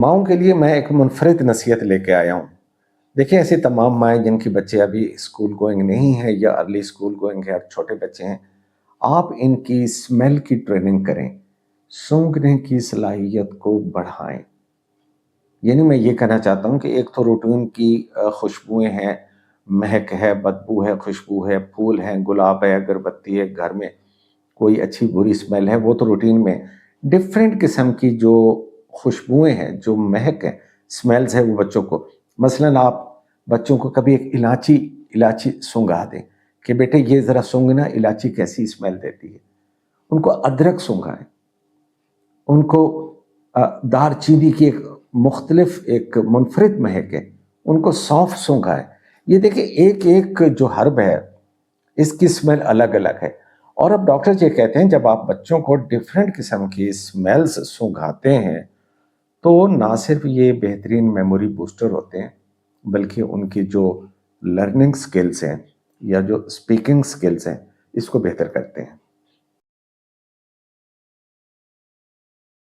माँओं के लिए मैं एक मुनफरिद नसीहत लेके आया हूँ। देखिए, ऐसी तमाम माएँ जिनके बच्चे अभी स्कूल गोइंग नहीं हैं या अर्ली स्कूल गोइंग है और छोटे बच्चे हैं, आप इनकी स्मेल की ट्रेनिंग करें, सूंघने की सलाहियत को बढ़ाएँ। यानी मैं ये कहना चाहता हूँ कि एक तो रूटीन की खुशबुएँ हैं, महक है, बदबू है, खुशबू है, फूल हैं, गुलाब है, अगरबत्ती है, घर में कोई अच्छी बुरी स्मेल है, वो तो रूटीन में। डिफरेंट किस्म की जो खुशबुएँ हैं, जो महक है, स्मेल्स है वो बच्चों को, मसलन आप बच्चों को कभी एक इलायची इलायची सूंघा दें कि बेटे ये ज़रा सूंघना इलायची कैसी स्मेल देती है। उनको अदरक सूंघाएँ, उनको दालचीनी की एक मुख्तलिफ एक मुनफरिद महक है, उनको सौंफ सूंघाएँ। ये देखिए एक-एक जो हर्ब है, इसकी स्मेल अलग-अलग है। और अब डॉक्टर ये कहते हैं जब आप बच्चों को डिफरेंट किस्म की स्मेल्स सूंघाते हैं, तो ना सिर्फ ये बेहतरीन मेमोरी बूस्टर होते हैं, बल्कि उनकी जो लर्निंग स्किल्स हैं या जो स्पीकिंग स्किल्स हैं, इसको बेहतर करते हैं।